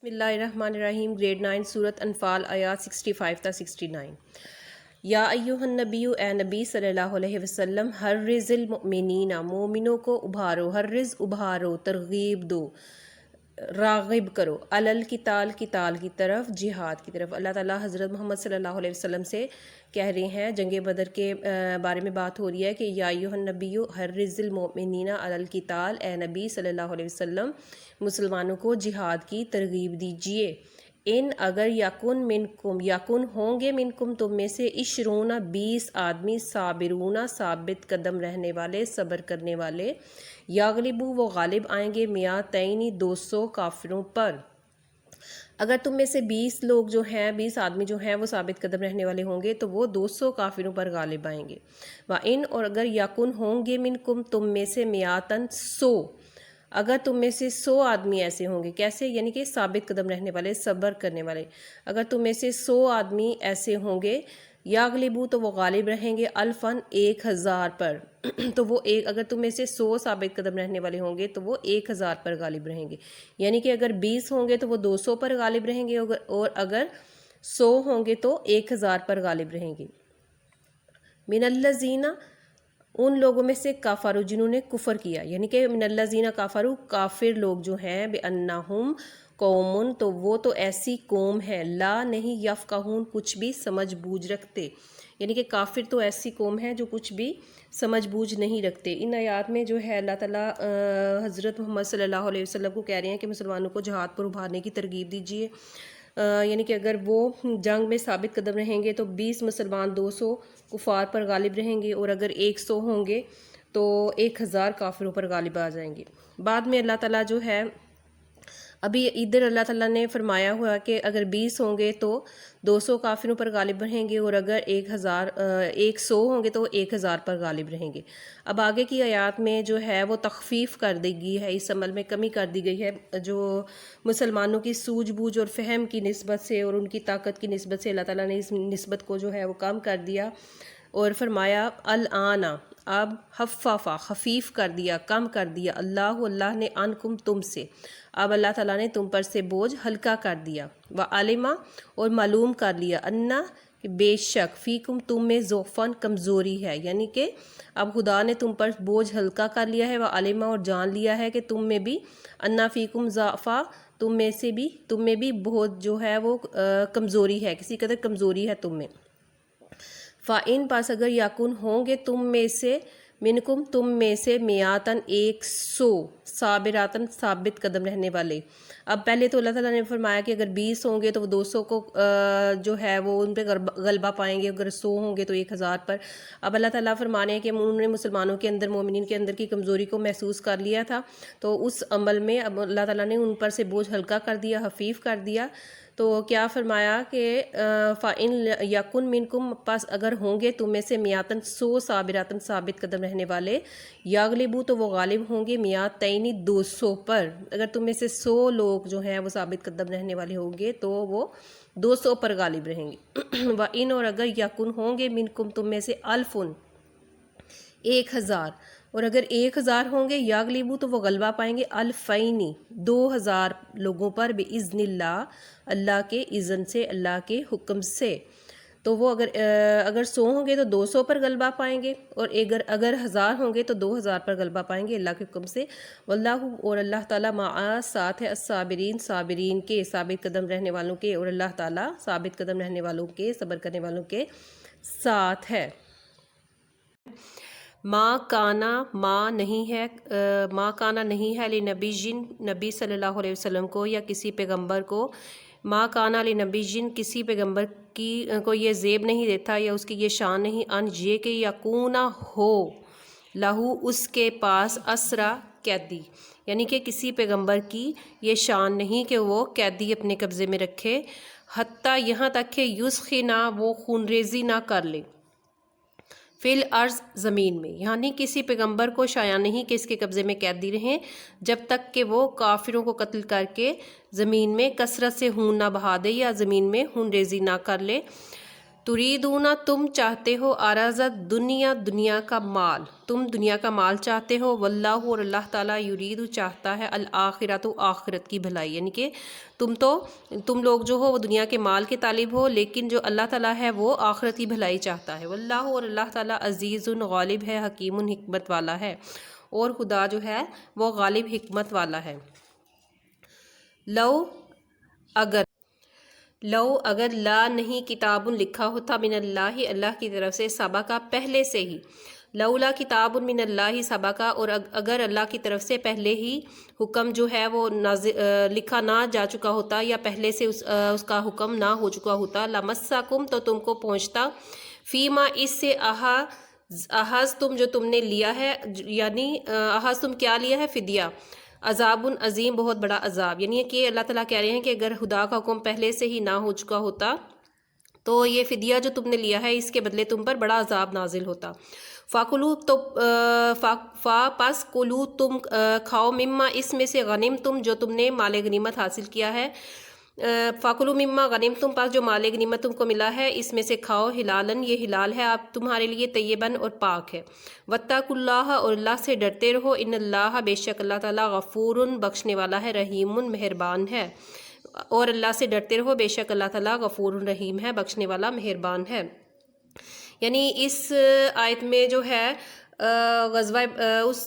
बिस्मिल्लाहिर्रहमानिर्रहीम ग्रेड 9 सूरत अनफाल आयात 65 تا 69 या अय्युहन नबीयु ए नबी सल्लल्लाहु अलैहि वसल्लम हर्रिज़िल मुमिनीना मोमिनों को उभारो हर्रिज़ उभारो तरगीब दो रागिब करो अलल किताल किताल की तरफ जिहाद की तरफ। अल्लाह ताला हज़रत मोहम्मद सल्लल्लाहु अलैहि वसल्लम से कह रहे हैं, जंग बदर के बारे में बात हो रही है कि या अय्युहन नबीयु हर्रिज़िल मोमिनीना अलल किताल, ए नबी सल्लल्लाहु अलैहि वसल्लम मुसलमानों को जिहाद की तरगीब दीजिए। इन अगर याकुन होंगे मिनकुम तुम में से इशरूना 20 आदमी साबिरूना साबित कदम रहने वाले सब्र करने वाले, यागलिबू वो गालिब आएंगे मियातैनी 200 काफिरों पर। अगर तुम में से 20 लोग जो हैं 20 आदमी जो हैं वो साबित कदम रहने वाले होंगे तो वो 200 काफिरों पर गालिब आएंगे। व इन और अगर याकुन होंगे मिनकुम तुम में से मियातन 100, अगर तुम में से 100 आदमी ऐसे होंगे, कैसे यानी कि साबित कदम रहने वाले सब्र करने वाले, अगर तुम में से 100 आदमी ऐसे होंगे यागलिबू तो वो गालिब रहेंगे अल्फन 1000 पर तो वो एक अगर तुम में से 100 साबित कदम रहने वाले होंगे तो वो 1000 पर गालिब रहेंगे। यानी कि अगर 20 होंगे तो वो 200 पर गालिब रहेंगे और अगर 100 होंगे तो 1000 पर गालिब रहेंगे। मिनल्लज़ीना उन लोगों में से काफारू जिन्होंने कुफर किया, यानी कि मिनल्लज़ीना काफारू काफिर लोग जो हैं बेअन्नहुम कौमुन तो वो तो ऐसी कौम है ला नहीं यफ़क़हून कुछ भी समझ बूझ रखते, यानी कि काफिर तो ऐसी कौम है जो कुछ भी समझ बूझ नहीं रखते। इन आयात में जो है अल्लाह ताला हज़रत मोहम्मद सल्लल्लाहु अलैहि वसल्लम को कह रहे हैं कि मुसलमानों को जहाद पर उभारने की तरगीब दीजिए। यानी कि अगर वो जंग में साबित कदम रहेंगे तो 20 मुसलमान 200 कुफार पर गालिब रहेंगे और अगर 100 होंगे तो 1000 काफिरों पर गालिब आ जाएंगे। बाद में अल्लाह ताला जो है अभी इधर अल्लाह ताला ने फरमाया हुआ कि अगर 20 होंगे तो 200 काफिरों पर गालिब रहेंगे और अगर 100 होंगे तो 1000 पर गालिब रहेंगे। अब आगे की आयात में जो है वो तखफीफ कर दी गई है, इस अमल में कमी कर दी गई है जो मुसलमानों की सूझबूझ और फ़हम की निस्बत से और उनकी ताकत की निस्बत से अल्लाह ताला ने इस निस्बत को जो है वो कम कर दिया और फरमाया अल आना अब हफ़ाफ़ा खफीफ कर दिया कम कर दिया अल्लाह ने अनकुम तुम से, अब अल्लाह ताला ने तुम पर से बोझ हल्का कर दिया। व आलिमा और मालूम कर लिया अन्ना कि बेशक फ़ीकुम तुम में ज़ोफ़न कमज़ोरी है, यानी कि अब खुदा ने तुम पर बोझ हल्का कर लिया है। व आलिमा और जान लिया है कि तुम में भी अन्ना फ़ीकुम ज़ाफ़ा तुम में भी बहुत जो है वो कमज़ोरी है, किसी कदर कमज़ोरी है तुम में। फ़ाइन पास अगर याकुन होंगे तुम में से मिनकुम तुम में से मियातन 100 साबिरातन साबित कदम रहने वाले। अब पहले तो अल्लाह ताला ने फरमाया कि अगर 20 होंगे तो वो 200 को जो है वो उन पर गलबा पाएंगे, अगर 100 होंगे तो 1000 पर। अब अल्लाह ताला फरमाने हैं कि उन्होंने मुसलमानों के अंदर मोमिनीन के अंदर की कमज़ोरी को महसूस कर लिया था, तो उस अमल में अब अल्लाह ताला ने उन पर से बोझ हल्का कर दिया, हफीफ कर दिया। तो क्या फरमाया कि फ़ाइन यकुन मिनकुम पास अगर होंगे तुम में से मियातन 100 साबिरातन साबित कदम रहने वाले, यागलिबू तो वो गालिब होंगे मियातैनी 200 पर। अगर तुम में से 100 लोग जो हैं वो साबित कदम रहने वाले होंगे तो वो 200 पर गालिब रहेंगे। व इन और अगर यकुन होंगे मिनकुम तुम में से अल्फुन 1000 और अगर 1000 होंगे यागलिबू तो वो गलबा पाएंगे अल्फ़ैनी 2000 लोगों पर बिइज़्निल्लाह अल्लाह के इज़्न से अल्लाह के हुक्म से। तो वो अगर 100 होंगे तो 200 पर गलबा पाएंगे और अगर 1000 होंगे तो 2000 पर गलबा पाएंगे अल्लाह के हुक्म से। वल्लाहु और अल्लाह ताला माआ साथ है साबिरीन के साबित कदम रहने वालों के, और अल्लाह ताला साबित कदम रहने वालों के सब्र करने वालों के साथ है। माँ काना नहीं है अली नबी सल्लल्लाहु अलैहि वसल्लम को या किसी पैगंबर को, माँ काना अली नबीजिन किसी पैगंबर की को ये ज़ेब नहीं देता या उसकी ये शान नहीं अन ये कि यकूना हो लहू उसके पास असरा कैदी, यानी कि किसी पैगंबर की ये शान नहीं कि वो कैदी अपने कब्ज़े में रखे, हत्ता यहाँ तक कि युस्खिना वो खूनरेज़ी ना कर ले फिल अर्ज़ ज़मीन में, यानी किसी पैगंबर को शाया नहीं कि इसके कब्ज़े में कैदी रहें जब तक कि वो काफिरों को कत्ल करके ज़मीन में कसरत से खून ना बहा दे या ज़मीन में खून रेज़ी ना कर ले। तुरीदूना तुम चाहते हो, आराज़त दुनिया दुनिया का माल, तुम दुनिया का माल चाहते हो, वल्लाहु और अल्लाह ताला युरीदु चाहता है, अल आखिरत आखिरत की भलाई, यानी कि तुम लोग जो हो वो दुनिया के माल के तालिब हो, लेकिन जो अल्लाह ताला है वो आखिरत की भलाई चाहता है। वल्लाहु और अल्लाह ताला अजीज़ुन गालिब है, हकीमुन हिकमत वाला है, और खुदा जो है वो गालिब हिकमत वाला है। लो अगर ला नहीं किताबुन लिखा होता मिनल्लाहि अल्लाह की तरफ से, सबका पहले से ही, लौला किताबुन मिनल्लाहि सबका, और अगर अल्लाह की तरफ से पहले ही हुक्म जो है वो लिखा ना जा चुका होता, या पहले से उसका हुक्म ना हो चुका होता, लमस्साकुम तो तुमको पहुँचता, फीमा इससे अहाज तुम जो तुमने लिया है, यानी अहाज तुम क्या लिया है, फिदिया, अजाबुन अजीम बहुत बड़ा अजाब, यानी कि अल्लाह ताला कह रहे हैं कि अगर खुदा का हुक्म पहले से ही ना हो चुका होता तो ये फिदिया जो तुमने लिया है इसके बदले तुम पर बड़ा अजाब नाजिल होता। फ़ाकुलू तो पास कुलू तुम खाओ, मिम्मा इसमें से, गनिम तुम जो तुमने माल गनीमत हासिल किया है, फ़ाकुलू मिम्मा गनिम तुम पास जो माल गनीमत तुमको मिला है इसमें से खाओ, हिलालन ये हिलाल है आप तुम्हारे लिए, तय्यबन और पाक है, वत्तकुल्लाह और अल्लाह से डरते रहो, इन्नल्लाह बेशक अल्लाह ताला गफूरुन बख्शने वाला है, रहीमुन मेहरबान है, और अल्लाह से डरते रहो बेशक अल्लाह ताला गफूरुन रहीम है, बख्शने वाला मेहरबान है। यानी इस आयत में जो है ग़ज़वा उस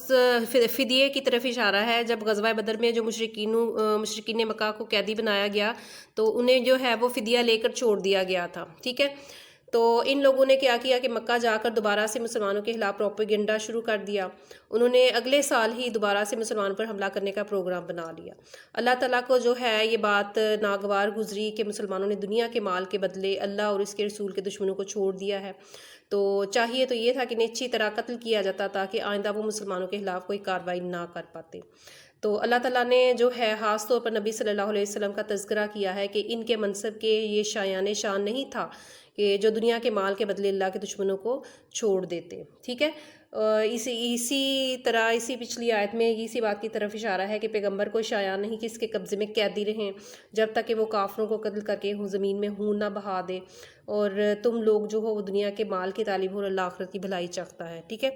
फ़िदिये की तरफ इशारा है। जब ग़ज़वा बदर में जो मुशरिकीन मक्का को कैदी बनाया गया तो उन्हें जो है वो फ़िदिया लेकर छोड़ दिया गया था, ठीक है। तो इन लोगों ने क्या किया कि मक्का जाकर दोबारा से मुसलमानों के ख़िलाफ़ प्रोपेगेंडा शुरू कर दिया। उन्होंने अगले साल ही दोबारा से मुसलमानों पर हमला करने का प्रोग्राम बना लिया। अल्लाह ताला को जो है ये बात नागवार गुजरी कि मुसलमानों ने दुनिया के माल के बदले अल्लाह और इसके रसूल के दुश्मनों को छोड़ दिया है। तो चाहिए तो ये था कि इन्हें अच्छी तरह कत्ल किया जाता ताकि आइंदा वो मुसलमानों के ख़िलाफ़ कोई कार्रवाई ना कर पाते। तो अल्लाह ताला ने जो है ख़ास तौर पर नबी सल्लल्लाहु अलैहि वसल्लम का तज़किरा किया है कि इनके मनसब के ये शायान शान नहीं था कि जो दुनिया के माल के बदले अल्लाह के दुश्मनों को छोड़ देते, ठीक है। इसी तरह इसी पिछली आयत में इसी बात की तरफ इशारा है कि पैगंबर को शायान नहीं कि इसके कब्ज़े में कैदी रहें जब तक कि वो काफरों को कत्ल करके ज़मीन में खून ना बहा दे, और तुम लोग जो हो वो दुनिया के माल के तालिब हो और अल्लाह आखिरत की भलाई चाहता है, ठीक है।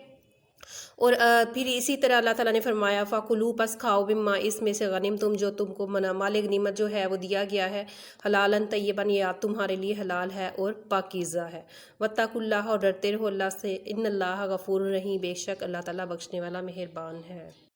और फिर इसी तरह अल्लाह ताला ने फरमाया फ़ाकुलू पस खाओ बिम्मा इसमें से गनिम तुम जो तुमको माल गनीमत जो है वो दिया गया है, हलालन तय्यबन ये तुम्हारे लिए हलाल है और पाकीज़ा है, वत्तकुल्लाह और डरते रहो अल्लाह से, इन्नल्लाह गफूरुर रहीम बेशक अल्लाह ताला बख्शने वाला मेहरबान है।